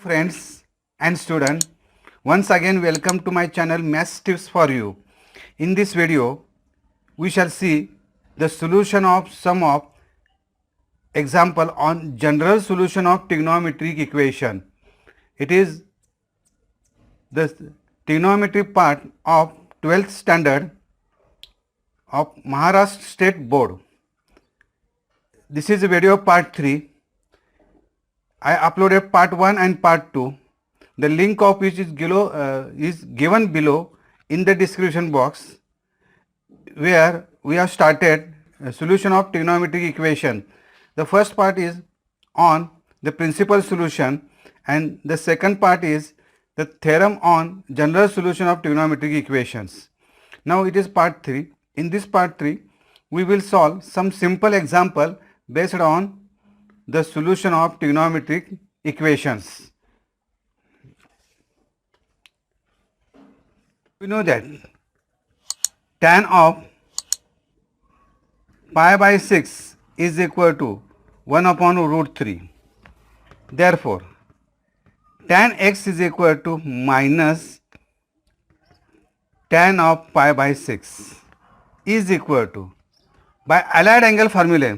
friends and students, once again welcome to my channel Maths Tips for You. In this video we shall see the solution of sum of example on general solution of trigonometric equation. It is the trigonometry part of 12th standard of Maharashtra State Board. This is a video part 3. I uploaded part 1 and part 2. The link of which is given below in the description box, where we have started a solution of trigonometric equation. The first part is on the principal solution and the second part is the theorem on general solution of trigonometric equations. Now it is part 3. In this part 3 we will solve some simple example based on the solution of trigonometric equations. We know that tan of pi by 6 is equal to 1 upon root 3. Therefore, tan x is equal to minus tan of pi by 6 is equal to, by allied angle formula,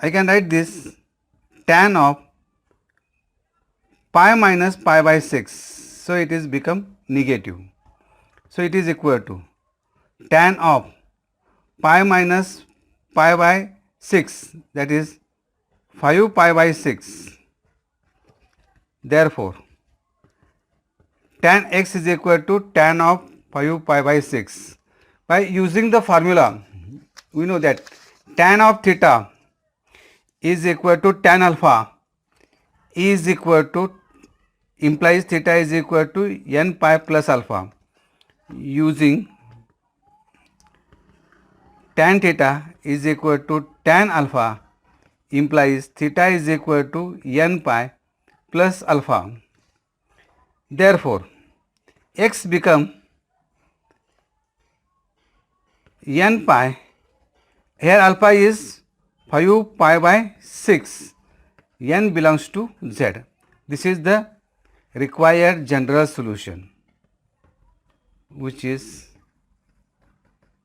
I can write this tan of pi minus pi by 6. So it is become negative. So it is equal to tan of pi minus pi by 6, that is 5 pi by 6. Therefore, tan x is equal to tan of 5 pi by 6. By using the formula, we know that tan of theta is equal to tan alpha is equal to, implies theta is equal to n pi plus alpha. Using tan theta is equal to tan alpha implies theta is equal to n pi plus alpha. Therefore, x become n pi, here alpha is 5 pi by 6, n belongs to z. This is the required general solution, which is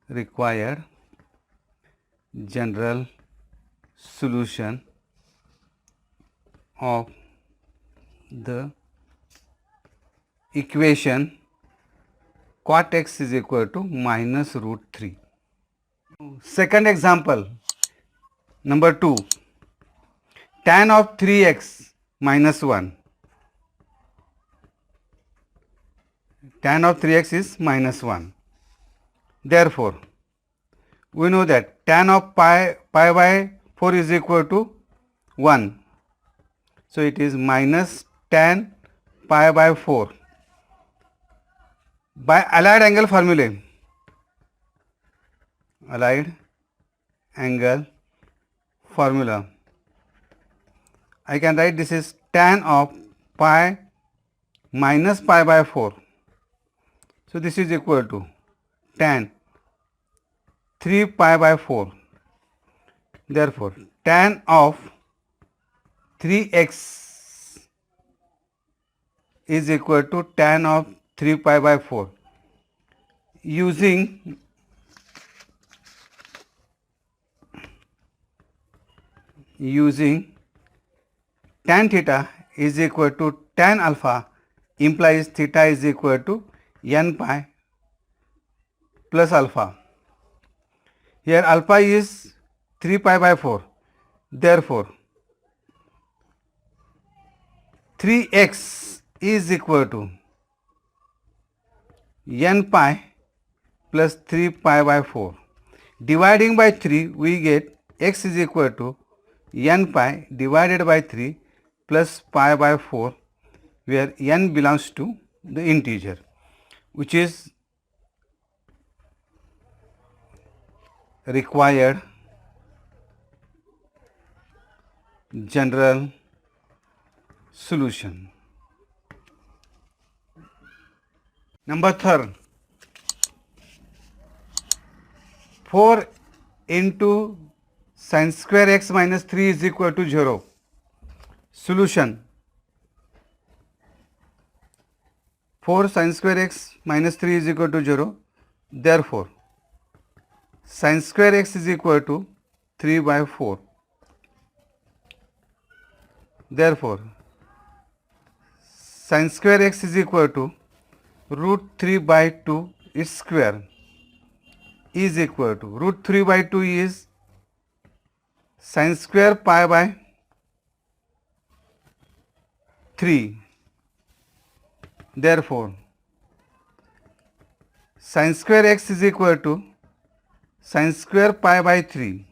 required general solution of the equation cot x is equal to minus root 3. Second example, number 2, tan of 3x minus 1. Tan of 3x is minus 1. Therefore, we know that tan of pi by 4 is equal to 1. So it is minus tan pi by 4. By allied angle formula, I can write this is tan of pi minus pi by 4. So this is equal to tan 3 pi by 4. Therefore, tan of 3x is equal to tan of 3 pi by 4. Using tan theta is equal to tan alpha implies theta is equal to n pi plus alpha. Here alpha is 3 pi by 4. Therefore, 3x is equal to n pi plus 3 pi by 4. Dividing by 3, we get x is equal to n pi divided by 3 plus pi by 4, where n belongs to the integer, which is required general solution. Number 3, 4 into sin square x minus 3 is equal to 0. Solution: 4 sin square x minus 3 is equal to 0. Therefore, sin square x is equal to 3 by 4. Therefore, sin square x is equal to root 3 by 2 square is equal to root 3 by 2 is sin square pi by 3. Therefore, sin square x is equal to sin square pi by 3.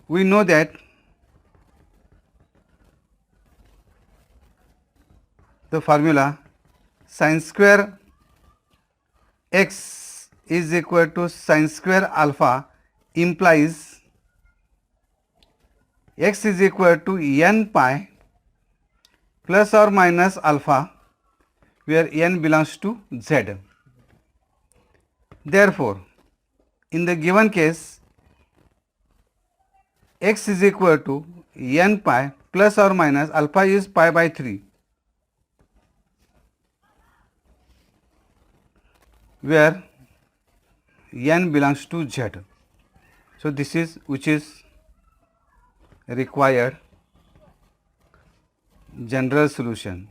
We know that the formula sin square x is equal to sin square alpha implies x is equal to n pi plus or minus alpha, where n belongs to z. Therefore, in the given case, x is equal to n pi plus or minus alpha is pi by 3, where n belongs to z. So, this is which is required general solution.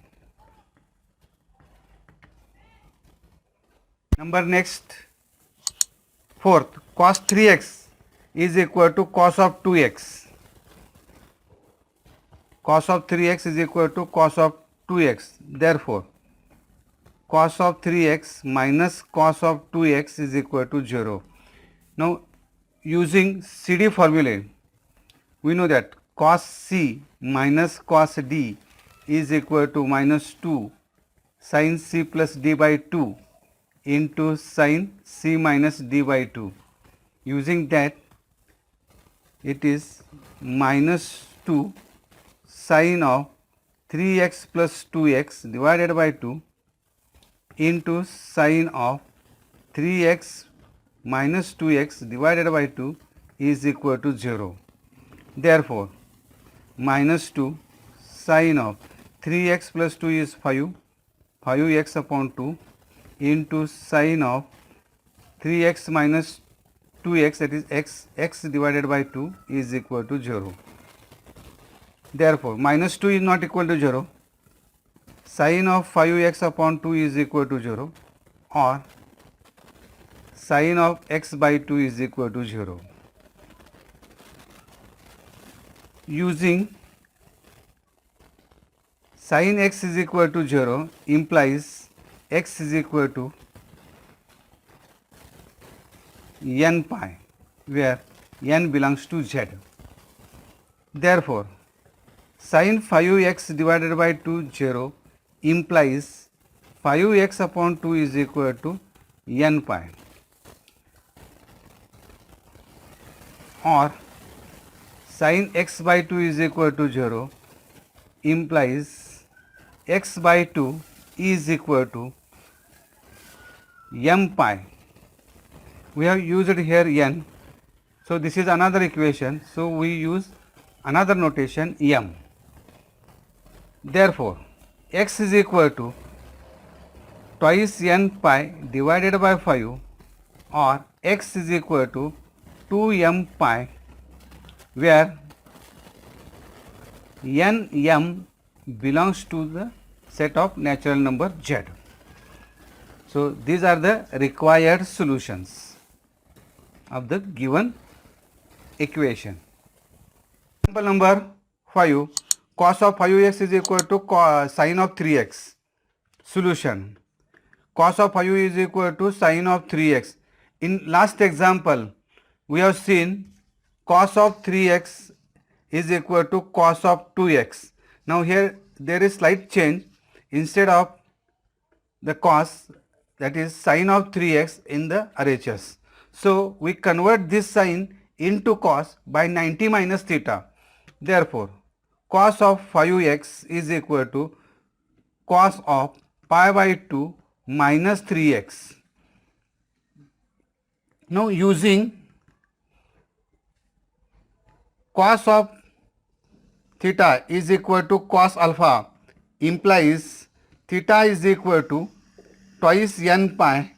Number next, fourth, cos 3x is equal to cos of 2x. Cos of 3x is equal to cos of 2x. Therefore, cos of 3x minus cos of 2x is equal to 0. Now, using CD formulae, we know that cos C minus cos D is equal to minus 2 sin C plus D by 2 into sin C minus D by 2. Using that, it is minus 2 sin of 3x plus 2x divided by 2 into sin of 3x minus 2x divided by 2 is equal to 0. Therefore, minus 2 sin of 3x plus 2 is 5, 5x upon 2 into sin of 3x minus 2x, that is x divided by 2 is equal to 0. Therefore, minus 2 is not equal to 0, sin of 5x upon 2 is equal to 0, or sin of x by 2 is equal to 0. Using sin x is equal to 0 implies x is equal to n pi, where n belongs to z. Therefore, sin 5x divided by 2 0 implies 5x upon 2 is equal to n pi, or sin x by 2 is equal to 0 implies x by 2 is equal to m pi. We have used here n, so this is another equation, so we use another notation m. Therefore, x is equal to twice n pi divided by 5, or x is equal to 2m pi, where n m belongs to the set of natural number z. So, these are the required solutions of the given equation. Example number 5, cos of 5x is equal to sin of 3x. Solution: cos of 5 is equal to sin of 3x. In last example, we have seen cos of 3x is equal to cos of 2x. Now here there is slight change. Instead of the cos, that is sin of 3x in the RHS. So we convert this sign into cos by 90 minus theta. Therefore, cos of 5x is equal to cos of pi by 2 minus 3x. Now using cos of theta is equal to cos alpha implies theta is equal to twice n pi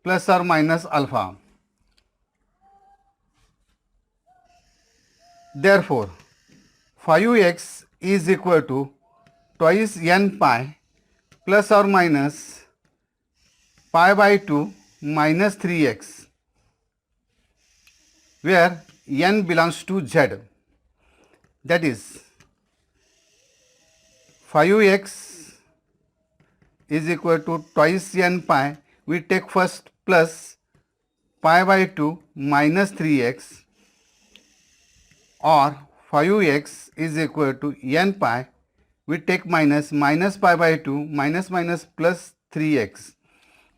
plus or minus alpha. Therefore, 5x is equal to twice n pi plus or minus pi by 2 minus 3x, where n belongs to z. That is 5x is equal to twice n pi. We take first plus pi by 2 minus 3x, or 5x is equal to n pi. We take minus pi by 2 minus plus 3x.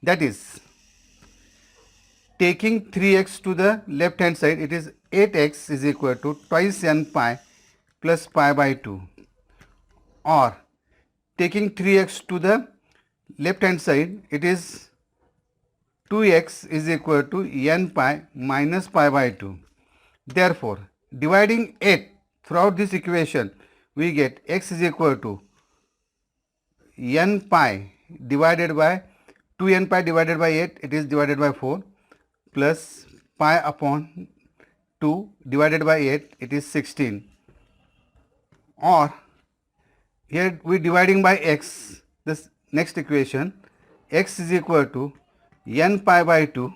That is, taking 3x to the left hand side, it is 8x is equal to twice n pi plus pi by 2, or taking 3x to the left hand side, it is 2x is equal to n pi minus pi by 2. Therefore, dividing 8 throughout this equation, we get x is equal to n pi divided by 2n pi divided by 8, it is divided by 4, plus pi upon 2 divided by 8, it is 16. Or here we dividing by x, this next equation, x is equal to n pi by 2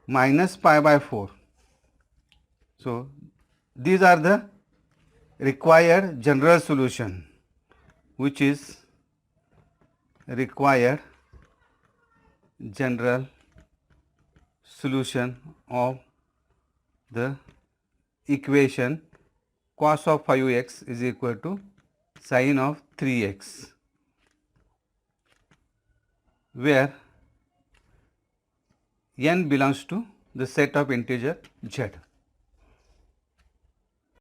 minus pi by 4. So these are the required general solution, which is required general solution of the equation cos of 5x is equal to sin of 3x, where n belongs to the set of integer z.